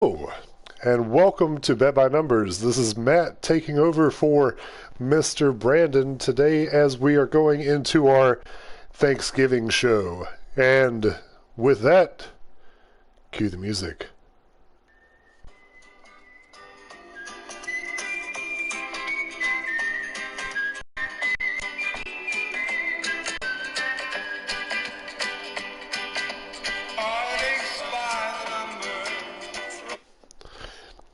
Hello, and welcome to Bet by Numbers. This is Matt taking over for Mr. Brandon today as we are going into our Thanksgiving show. And with that, cue the music.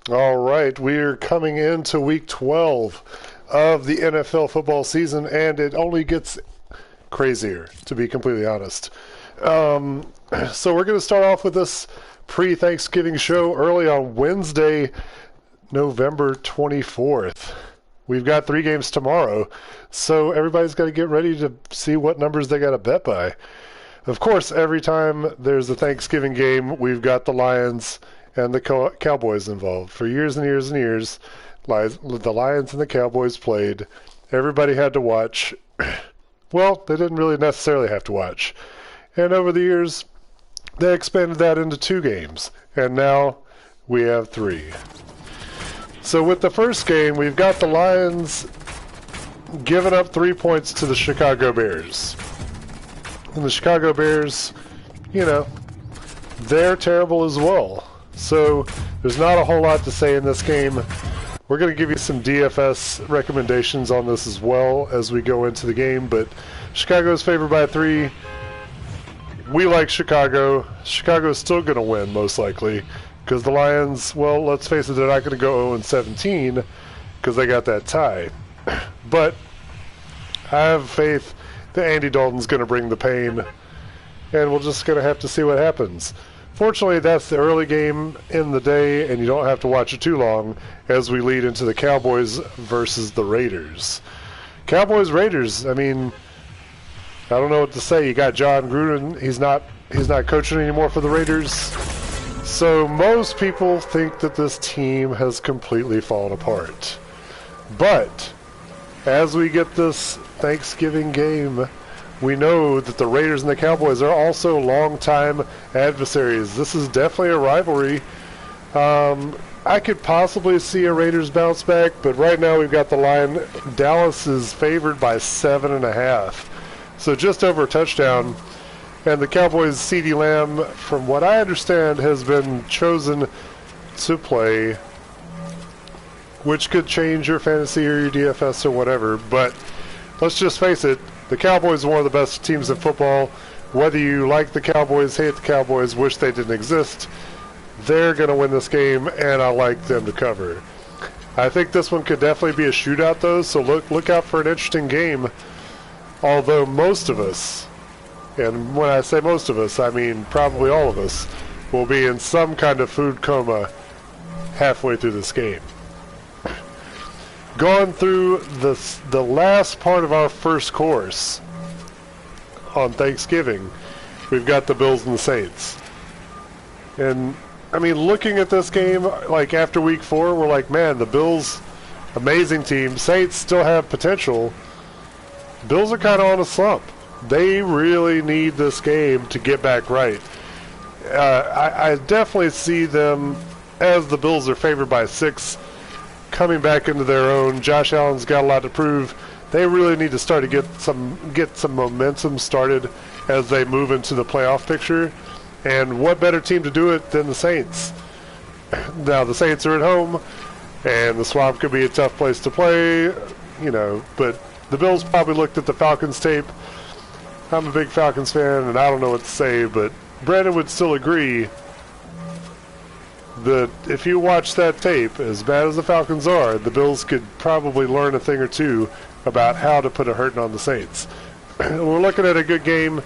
All right, we're coming into week 12 of the NFL football season, and it only gets crazier, to be completely honest. So we're going to start off with this pre-Thanksgiving show early on Wednesday, November 24th. We've got 3 games tomorrow, so everybody's got to get ready to see what numbers they got to bet by. Of course, every time there's a Thanksgiving game, we've got the Lions and the Cowboys involved. For years and years and years, the Lions and the Cowboys played. Everybody had to watch. Well, they didn't really necessarily have to watch. And over the years, they expanded that into 2 games. And now we have 3. So with the first game, we've got the Lions giving up 3 points to the Chicago Bears. And the Chicago Bears, they're terrible as well. So there's not a whole lot to say in this game. We're going to give you some DFS recommendations on this as well as we go into the game, but Chicago's favored by 3. We like Chicago. Chicago's still going to win, most likely, because the Lions, well, let's face it, they're not going to go 0-17 because they got that tie. But I have faith that Andy Dalton's going to bring the pain, and we're just going to have to see what happens. Fortunately, that's the early game in the day, and you don't have to watch it too long as we lead into the Cowboys versus the Raiders. Cowboys-Raiders, I don't know what to say. You got John Gruden. He's not coaching anymore for the Raiders. So most people think that this team has completely fallen apart. But as we get this Thanksgiving game, we know that the Raiders and the Cowboys are also longtime adversaries. This is definitely a rivalry. I could possibly see a Raiders bounce back, but right now we've got the line. Dallas is favored by 7.5, so just over a touchdown. And the Cowboys' CeeDee Lamb, from what I understand, has been chosen to play, which could change your fantasy or your DFS or whatever. But let's just face it, the Cowboys are one of the best teams in football. Whether you like the Cowboys, hate the Cowboys, wish they didn't exist, they're going to win this game, and I like them to cover. I think this one could definitely be a shootout, though, so look out for an interesting game. Although most of us, and when I say most of us, I mean probably all of us, will be in some kind of food coma halfway through this game. Going through the last part of our first course on Thanksgiving, we've got the Bills and the Saints. And, looking at this game, like after week 4, we're like, man, the Bills, amazing team. Saints still have potential. Bills are kind of on a slump. They really need this game to get back right. I definitely see them, as the Bills are favored by 6, coming back into their own. Josh Allen's got a lot to prove. They really need to start to get some momentum started as they move into the playoff picture. And what better team to do it than the Saints? Now, the Saints are at home, and the Swamp could be a tough place to play, but the Bills probably looked at the Falcons tape. I'm a big Falcons fan, and I don't know what to say, but Brandon would still agree that if you watch that tape, as bad as the Falcons are, the Bills could probably learn a thing or two about how to put a hurting on the Saints. We're looking at a good game,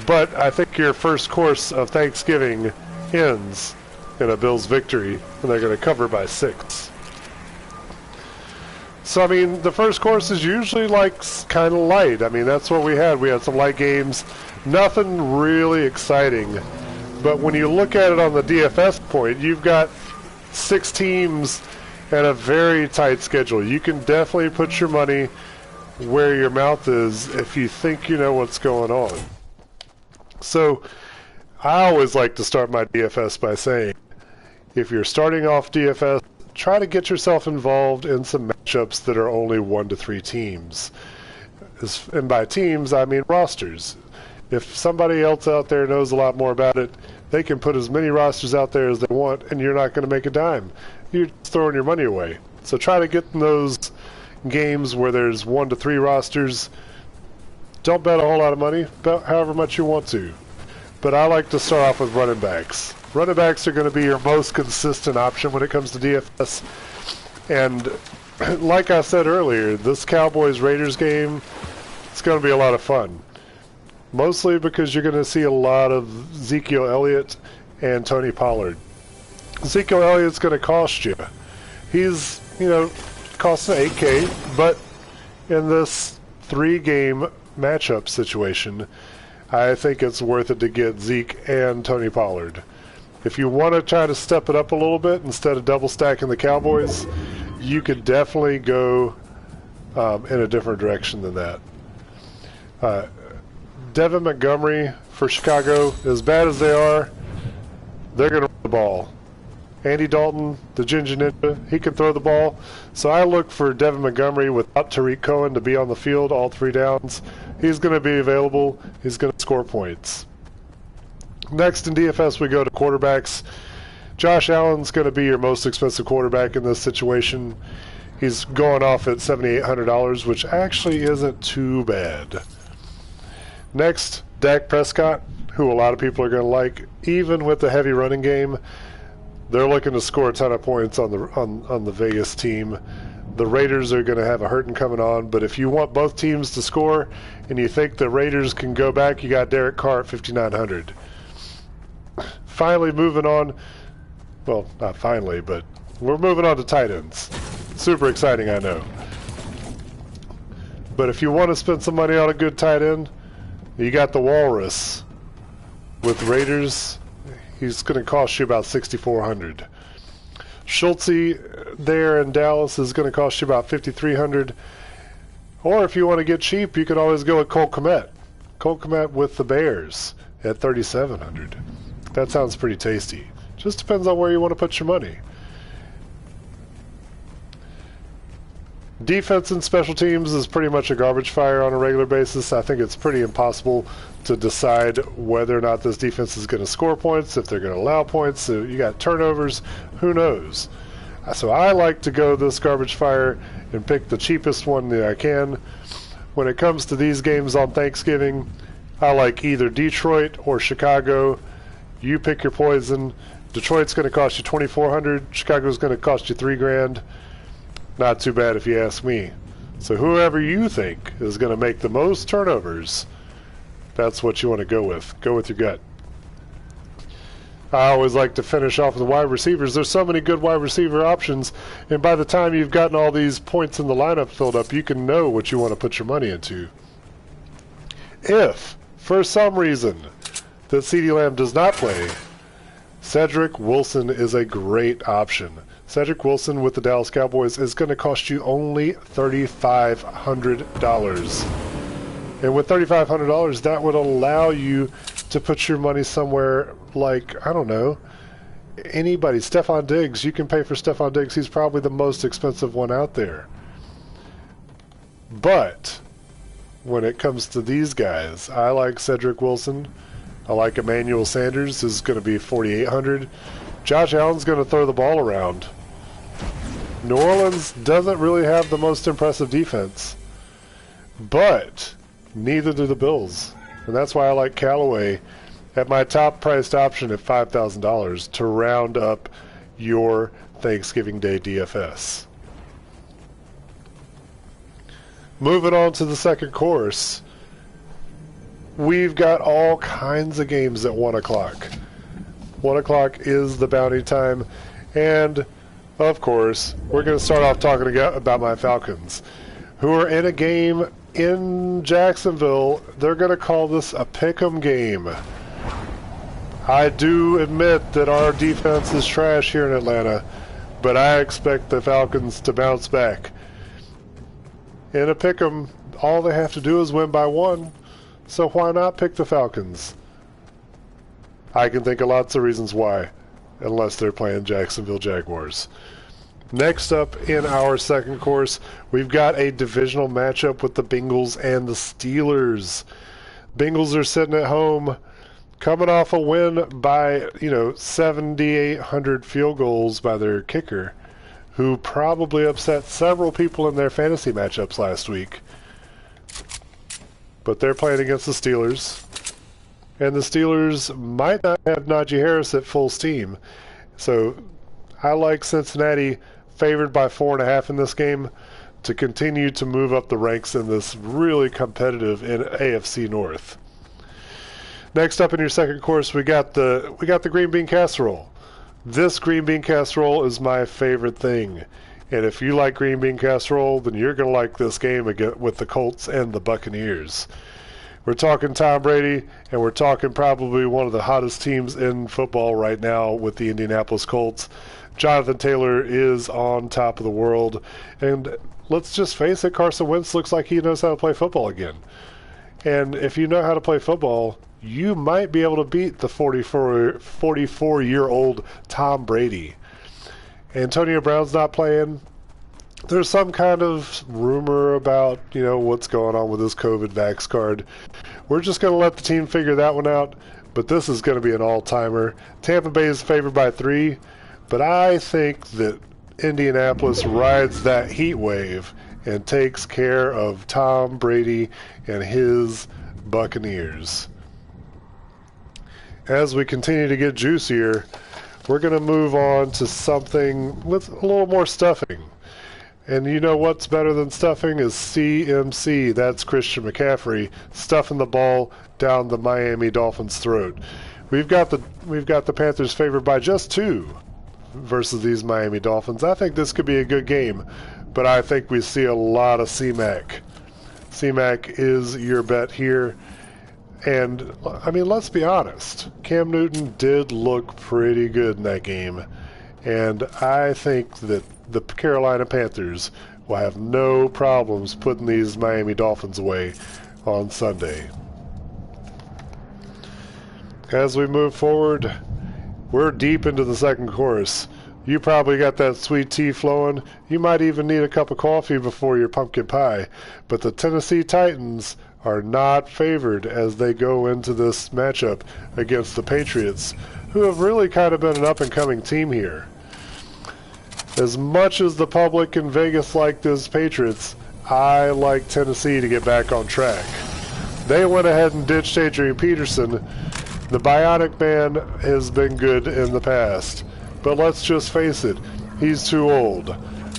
but I think your first course of Thanksgiving ends in a Bills victory, and they're going to cover by 6. So, the first course is usually kind of light. That's what we had. We had some light games. Nothing really exciting. But when you look at it on the DFS point, you've got 6 teams and a very tight schedule. You can definitely put your money where your mouth is if you think you know what's going on. So I always like to start my DFS by saying, if you're starting off DFS, try to get yourself involved in some matchups that are only 1 to 3 teams. And by teams, I mean rosters. If somebody else out there knows a lot more about it, they can put as many rosters out there as they want, and you're not going to make a dime. You're throwing your money away. So try to get in those games where there's 1 to 3 rosters. Don't bet a whole lot of money, bet however much you want to. But I like to start off with running backs. Running backs are going to be your most consistent option when it comes to DFS. And like I said earlier, this Cowboys-Raiders game, it's going to be a lot of fun. Mostly because you're going to see a lot of Ezekiel Elliott and Tony Pollard. Ezekiel Elliott's going to cost you. He's, costing $8K, but in this 3-game matchup situation, I think it's worth it to get Zeke and Tony Pollard. If you want to try to step it up a little bit instead of double stacking the Cowboys, you could definitely go in a different direction than that. Devin Montgomery for Chicago, as bad as they are, they're going to run the ball. Andy Dalton, the Ginger Ninja, he can throw the ball. So I look for Devin Montgomery without Tariq Cohen to be on the field all 3 downs. He's going to be available. He's going to score points. Next in DFS, we go to quarterbacks. Josh Allen's going to be your most expensive quarterback in this situation. He's going off at $7,800, which actually isn't too bad. Next, Dak Prescott, who a lot of people are going to like. Even with the heavy running game, they're looking to score a ton of points on the Vegas team. The Raiders are going to have a hurting coming on, but if you want both teams to score and you think the Raiders can go back, you got Derek Carr at $5,900. Finally, moving on. Well, not finally, but we're moving on to tight ends. Super exciting, I know. But if you want to spend some money on a good tight end, you got the Walrus with Raiders. He's going to cost you about $6,400. Schultze there in Dallas is going to cost you about $5,300. Or if you want to get cheap, you can always go with Cole Kmet. Cole Kmet with the Bears at $3,700. That sounds pretty tasty. Just depends on where you want to put your money. Defense and special teams is pretty much a garbage fire on a regular basis. I think it's pretty impossible to decide whether or not this defense is going to score points, if they're going to allow points. So you got turnovers, who knows? So I like to go this garbage fire and pick the cheapest one that I can. When it comes to these games on Thanksgiving, I like either Detroit or Chicago. You pick your poison. Detroit's going to cost you $2,400. Chicago's going to cost you $3,000. Not too bad if you ask me. So whoever you think is going to make the most turnovers, that's what you want to go with. Go with your gut. I always like to finish off with the wide receivers. There's so many good wide receiver options, and by the time you've gotten all these points in the lineup filled up, you can know what you want to put your money into. If, for some reason, that CeeDee Lamb does not play, Cedric Wilson is a great option. Cedric Wilson with the Dallas Cowboys is going to cost you only $3,500. And with $3,500, that would allow you to put your money somewhere like, I don't know, anybody. Stephon Diggs, you can pay for Stephon Diggs. He's probably the most expensive one out there. But when it comes to these guys, I like Cedric Wilson. I like Emmanuel Sanders, is going to be $4,800. Josh Allen's going to throw the ball around. New Orleans doesn't really have the most impressive defense, but neither do the Bills. And that's why I like Callaway at my top priced option at $5,000 to round up your Thanksgiving Day DFS. Moving on to the second course, we've got all kinds of games at 1 o'clock. 1 o'clock is the bounty time, and of course, we're going to start off talking about my Falcons, who are in a game in Jacksonville. They're going to call this a pick'em game. I do admit that our defense is trash here in Atlanta, but I expect the Falcons to bounce back. In a pick'em, all they have to do is win by 1, so why not pick the Falcons? I can think of lots of reasons why. unless they're playing Jacksonville Jaguars. Next up in our second course, we've got a divisional matchup with the Bengals and the Steelers. Bengals are sitting at home, coming off a win by, 7,800 field goals by their kicker, who probably upset several people in their fantasy matchups last week. But they're playing against the Steelers, and the Steelers might not have Najee Harris at full steam. So I like Cincinnati favored by 4.5 in this game to continue to move up the ranks in this really competitive in AFC North. Next up in your second course, we got the green bean casserole. This green bean casserole is my favorite thing. And if you like green bean casserole, then you're going to like this game again with the Colts and the Buccaneers. We're talking Tom Brady, and we're talking probably one of the hottest teams in football right now with the Indianapolis Colts. Jonathan Taylor is on top of the world. And let's just face it, Carson Wentz looks like he knows how to play football again. And if you know how to play football, you might be able to beat the 44-year-old Tom Brady. Antonio Brown's not playing. There's some kind of rumor about, what's going on with his COVID vax card. We're just going to let the team figure that one out, but this is going to be an all-timer. Tampa Bay is favored by 3, but I think that Indianapolis rides that heat wave and takes care of Tom Brady and his Buccaneers. As we continue to get juicier, we're going to move on to something with a little more stuffing. And you know what's better than stuffing is CMC. That's Christian McCaffrey stuffing the ball down the Miami Dolphins' throat. We've got the Panthers favored by just 2 versus these Miami Dolphins. I think this could be a good game, but I think we see a lot of C-Mac. C-Mac is your bet here. And, let's be honest. Cam Newton did look pretty good in that game. And I think that the Carolina Panthers will have no problems putting these Miami Dolphins away on Sunday. As we move forward, we're deep into the second course. You probably got that sweet tea flowing. You might even need a cup of coffee before your pumpkin pie. But the Tennessee Titans are not favored as they go into this matchup against the Patriots, who have really kind of been an up-and-coming team here. As much as the public in Vegas like this Patriots, I like Tennessee to get back on track. They went ahead and ditched Adrian Peterson. The Bionic Man has been good in the past, but let's just face it, he's too old.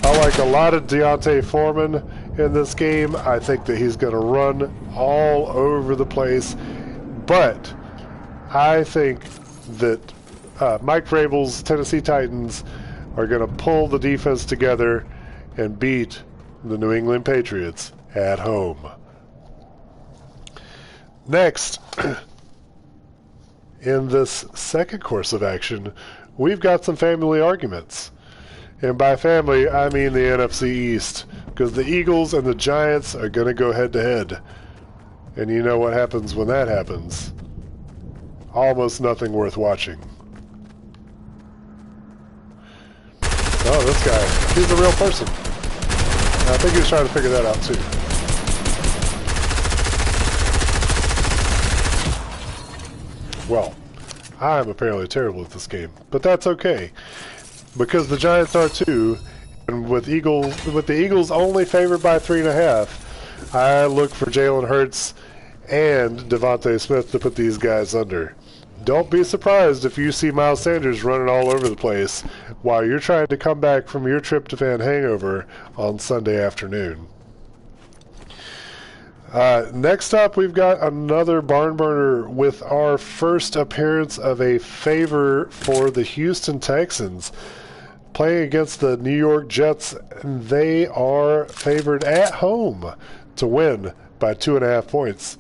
I like a lot of Deontay Foreman in this game. I think that he's going to run all over the place, but I think that Mike Vrabel's Tennessee Titans are going to pull the defense together and beat the New England Patriots at home. Next, in this second course of action, we've got some family arguments. And by family, I mean the NFC East, because the Eagles and the Giants are going to go head-to-head. And you know what happens when that happens? Almost nothing worth watching. Oh, this guy, he's a real person. I think he was trying to figure that out too. Well, I'm apparently terrible at this game, but that's okay, because the Giants are too, and with the Eagles only favored by 3.5, I look for Jalen Hurts and Devontae Smith to put these guys under. Don't be surprised if you see Miles Sanders running all over the place while you're trying to come back from your tryptophan hangover on Sunday afternoon. Next up, we've got another barn burner with our first appearance of a favor for the Houston Texans playing against the New York Jets. And they are favored at home to win by 2.5 points.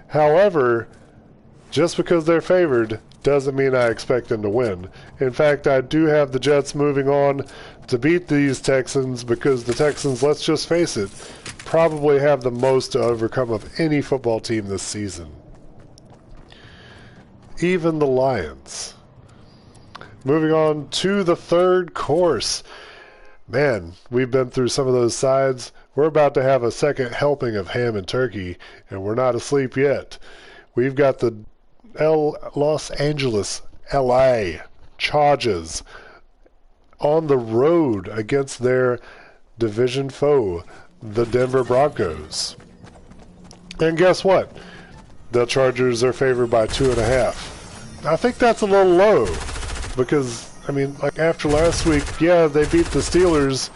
However, just because they're favored doesn't mean I expect them to win. In fact, I do have the Jets moving on to beat these Texans because the Texans, let's just face it, probably have the most to overcome of any football team this season. Even the Lions. Moving on to the third course. Man, we've been through some of those sides. We're about to have a second helping of ham and turkey, and we're not asleep yet. We've got the Los Angeles, LA Chargers on the road against their division foe, the Denver Broncos. And guess what? The Chargers are favored by 2.5. I think that's a little low because, I mean, like after last week, yeah, they beat the Steelers,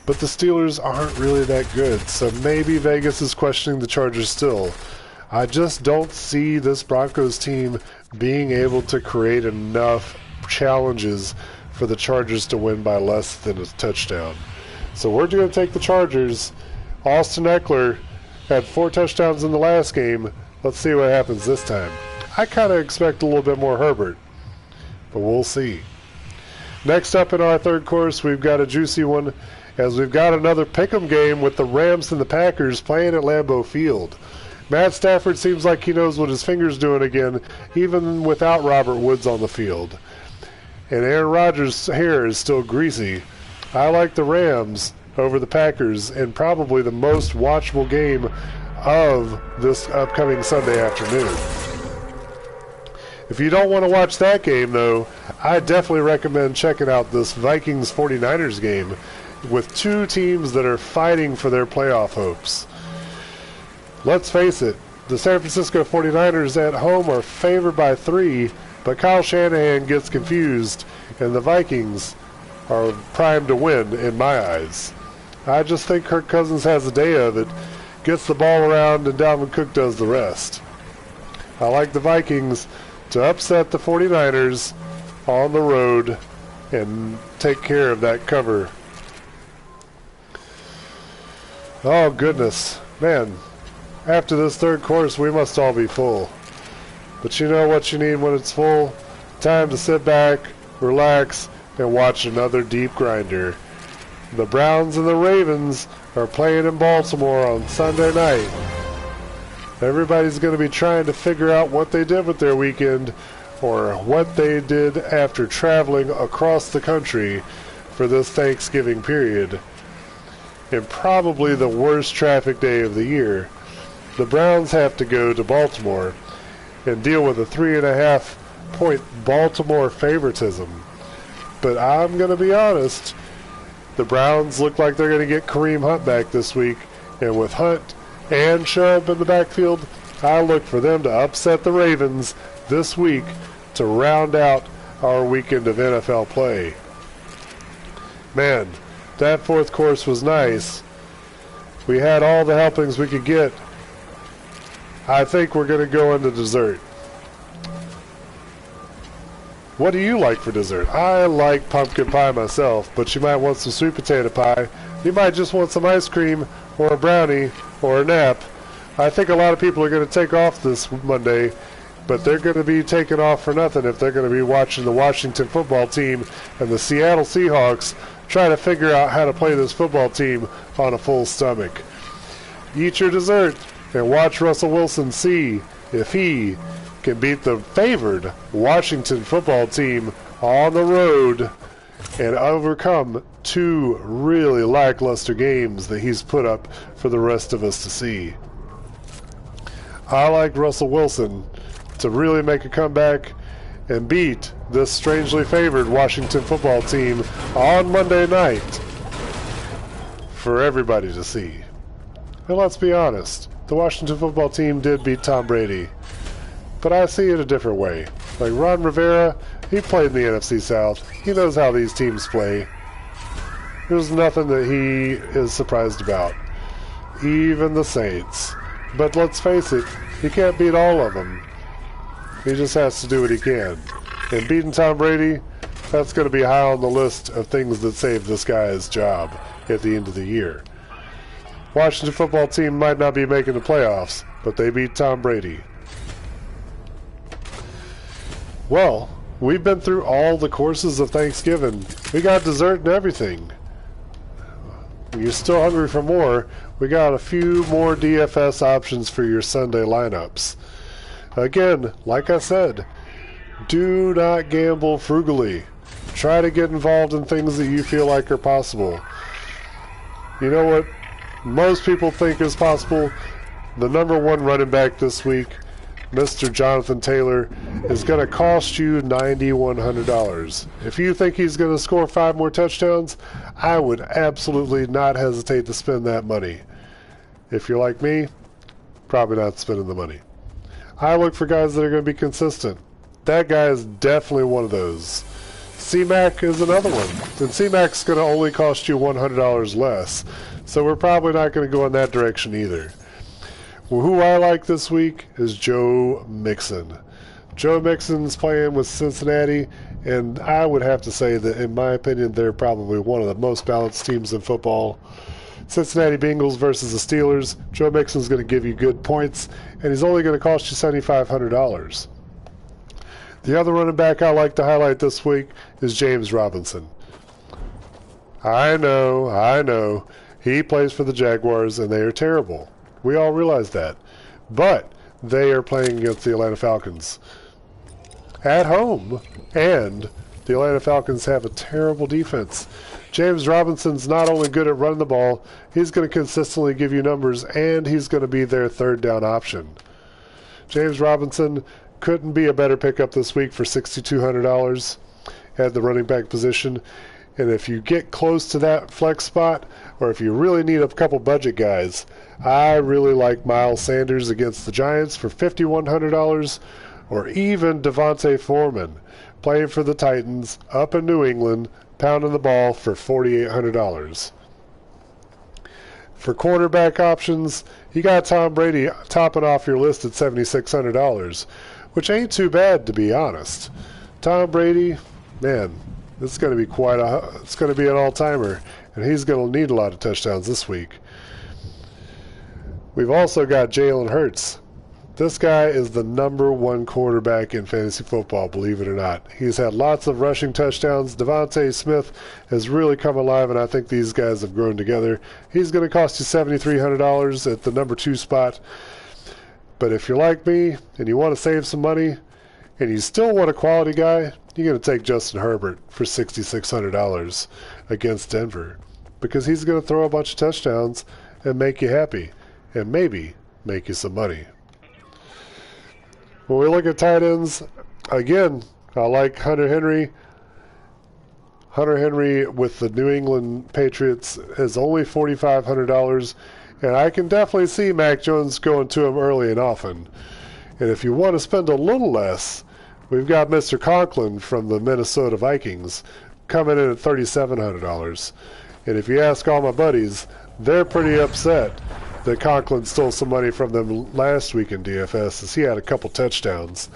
but the Steelers aren't really that good. So maybe Vegas is questioning the Chargers still. I just don't see this Broncos team being able to create enough challenges for the Chargers to win by less than a touchdown. So we're going to take the Chargers. Austin Eckler had 4 touchdowns in the last game. Let's see what happens this time. I kind of expect a little bit more Herbert, but we'll see. Next up in our third course, we've got a juicy one, as we've got another pick'em game with the Rams and the Packers playing at Lambeau Field. Matt Stafford seems like he knows what his finger's doing again, even without Robert Woods on the field. And Aaron Rodgers' hair is still greasy. I like the Rams over the Packers, and probably the most watchable game of this upcoming Sunday afternoon. If you don't want to watch that game, though, I definitely recommend checking out this Vikings 49ers game with two teams that are fighting for their playoff hopes. Let's face it, the San Francisco 49ers at home are favored by 3, but Kyle Shanahan gets confused, and the Vikings are primed to win in my eyes. I just think Kirk Cousins has a day of it, gets the ball around, and Dalvin Cook does the rest. I like the Vikings to upset the 49ers on the road and take care of that cover. Oh, goodness. Man, after this third course, we must all be full. But you know what you need when it's full? Time to sit back, relax, and watch another deep grinder. The Browns and the Ravens are playing in Baltimore on Sunday night. Everybody's going to be trying to figure out what they did with their weekend or what they did after traveling across the country for this Thanksgiving period. And probably the worst traffic day of the year. The Browns have to go to Baltimore and deal with a 3.5 point Baltimore favoritism. But I'm going to be honest, the Browns look like they're going to get Kareem Hunt back this week, and with Hunt and Chubb in the backfield, I look for them to upset the Ravens this week to round out our weekend of NFL play. Man, that fourth course was nice. We had all the helpings we could get. I think we're going to go into dessert. What do you like for dessert? I like pumpkin pie myself, but you might want some sweet potato pie. You might just want some ice cream or a brownie or a nap. I think a lot of people are going to take off this Monday, but they're going to be taking off for nothing if they're going to be watching the Washington football team and the Seattle Seahawks try to figure out how to play this football team on a full stomach. Eat your dessert and watch Russell Wilson see if he can beat the favored Washington football team on the road and overcome 2 really lackluster games that he's put up for the rest of us to see. I like Russell Wilson to really make a comeback and beat this strangely favored Washington football team on Monday night for everybody to see. And let's be honest, the Washington football team did beat Tom Brady, but I see it a different way. Like Ron Rivera, he played in the NFC South. He knows how these teams play. There's nothing that he is surprised about. Even the Saints. But let's face it, he can't beat all of them. He just has to do what he can. And beating Tom Brady, that's going to be high on the list of things that save this guy's job at the end of the year. Washington football team might not be making the playoffs, but they beat Tom Brady. Well, we've been through all the courses of Thanksgiving. We got dessert and everything. You're still hungry for more, we got a few more DFS options for your Sunday lineups. Again, like I said, do not gamble frugally. Try to get involved in things that you feel like are possible. You know what most people think is possible? The #1 running back this week, Mr. Jonathan Taylor, is going to cost you $9,100. If you think he's going to score 5 more touchdowns, I would absolutely not hesitate to spend that money. If you're like me, probably not spending the money. I look for guys that are going to be consistent. That guy is definitely one of those. C-Mac is another one. And C-Mac's going to only cost you $100 less. So we're probably not going to go in that direction either. Well, who I like this week is Joe Mixon. Joe Mixon's playing with Cincinnati, and I would have to say that, in my opinion, they're probably one of the most balanced teams in football. Cincinnati Bengals versus the Steelers. Joe Mixon's going to give you good points, and he's only going to cost you $7,500. The other running back I like to highlight this week is James Robinson. I know. He plays for the Jaguars, and they are terrible. We all realize that. But they are playing against the Atlanta Falcons at home, and the Atlanta Falcons have a terrible defense. James Robinson's not only good at running the ball, he's going to consistently give you numbers, and he's going to be their third down option. James Robinson couldn't be a better pickup this week for $6,200 at the running back position. And if you get close to that flex spot, or if you really need a couple budget guys, I really like Miles Sanders against the Giants for $5,100, or even Devontae Foreman playing for the Titans up in New England, pounding the ball for $4,800. For quarterback options, you got Tom Brady topping off your list at $7,600, which ain't too bad, to be honest. Tom Brady, man, it's going to be it's going to be an all-timer, and he's going to need a lot of touchdowns this week. We've also got Jalen Hurts. This guy is the #1 quarterback in fantasy football, believe it or not. He's had lots of rushing touchdowns. Devontae Smith has really come alive, and I think these guys have grown together. He's going to cost you $7,300 at the #2 spot. But if you're like me and you want to save some money and you still want a quality guy, you're going to take Justin Herbert for $6,600 against Denver, because he's going to throw a bunch of touchdowns and make you happy, and maybe make you some money. When we look at tight ends, again, I like Hunter Henry. Hunter Henry with the New England Patriots is only $4,500, and I can definitely see Mac Jones going to him early and often. And if you want to spend a little less, we've got Mr. Conklin from the Minnesota Vikings coming in at $3,700. And if you ask all my buddies, they're pretty upset that Conklin stole some money from them last week in DFS, as he had a couple touchdowns.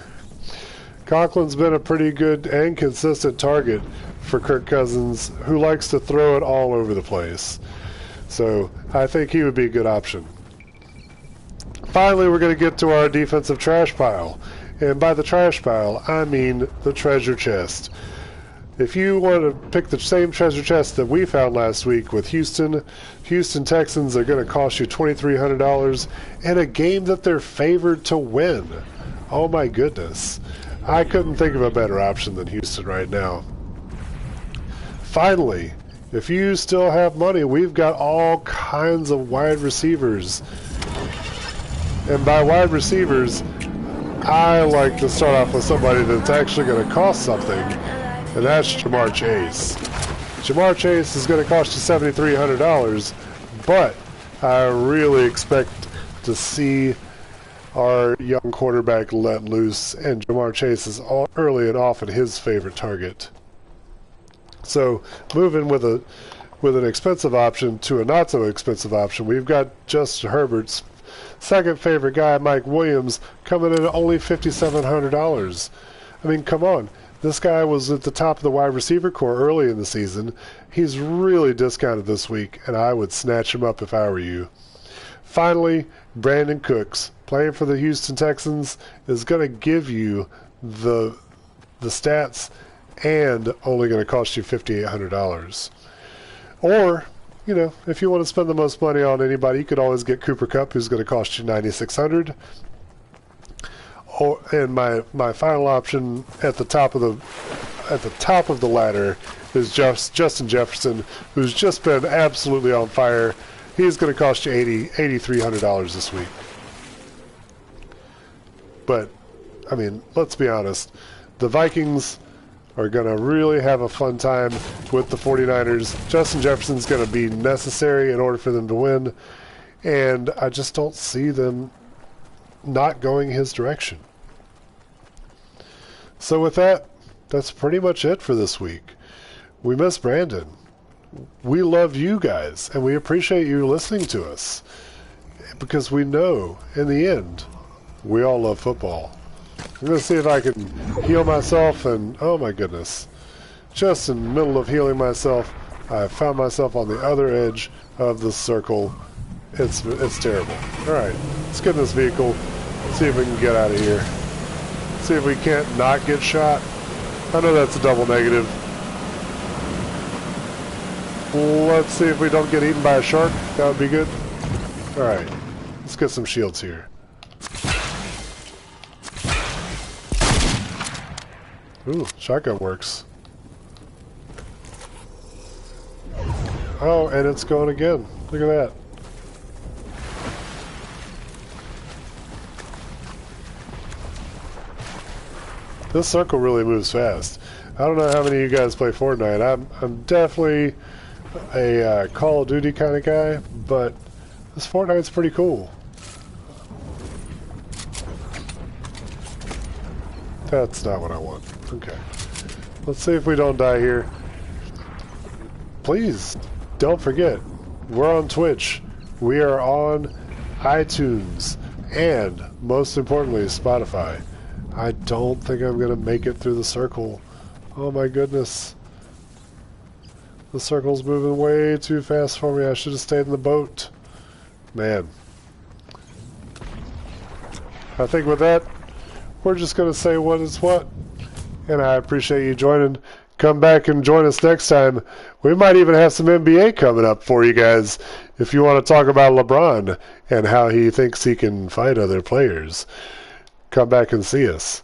Conklin's been a pretty good and consistent target for Kirk Cousins, who likes to throw it all over the place. So I think he would be a good option. Finally, we're going to get to our defensive trash pile. And by the trash pile, I mean the treasure chest. If you want to pick the same treasure chest that we found last week with Houston Texans are going to cost you $2,300 in a game that they're favored to win. Oh my goodness. I couldn't think of a better option than Houston right now. Finally, if you still have money, we've got all kinds of wide receivers. And by wide receivers, I like to start off with somebody that's actually going to cost something, and that's Jamar Chase. Jamar Chase is going to cost you $7,300, but I really expect to see our young quarterback let loose, and Jamar Chase is early and often his favorite target. So moving with an expensive option to a not so expensive option, we've got Justin Herbert's second favorite guy, Mike Williams, coming in at only $5,700. I mean, come on. This guy was at the top of the wide receiver core early in the season. He's really discounted this week, and I would snatch him up if I were you. Finally, Brandon Cooks, playing for the Houston Texans, is going to give you the stats and only going to cost you $5,800. Or, you know, if you want to spend the most money on anybody, you could always get Cooper Kupp, who's going to cost you $9,600. And my final option at the top of at the top of the ladder is Justin Jefferson, who's just been absolutely on fire. He's going to cost you $8,300 this week. But, I mean, let's be honest. The Vikings are going to really have a fun time with the 49ers. Justin Jefferson's going to be necessary in order for them to win. And I just don't see them not going his direction. So with that, that's pretty much it for this week. We miss Brandon. We love you guys, and we appreciate you listening to us. Because we know, in the end, we all love football. I'm going to see if I can heal myself, and oh my goodness. Just in the middle of healing myself, I found myself on the other edge of the circle. It's terrible. Alright, let's get in this vehicle, see if we can get out of here. See if we can't not get shot. I know that's a double negative. Let's see if we don't get eaten by a shark. That would be good. Alright, let's get some shields here. Ooh, shotgun works. Oh, and it's going again. Look at that. This circle really moves fast. I don't know how many of you guys play Fortnite. I'm definitely a Call of Duty kind of guy, but this Fortnite's pretty cool. That's not what I want. Okay. Let's see if we don't die here. Please, don't forget, we're on Twitch. We are on iTunes, and most importantly, Spotify. I don't think I'm going to make it through the circle. Oh my goodness. The circle's moving way too fast for me. I should have stayed in the boat. Man. I think with that, we're just going to say what is what. And I appreciate you joining. Come back and join us next time. We might even have some NBA coming up for you guys if you want to talk about LeBron and how he thinks he can fight other players. Come back and see us.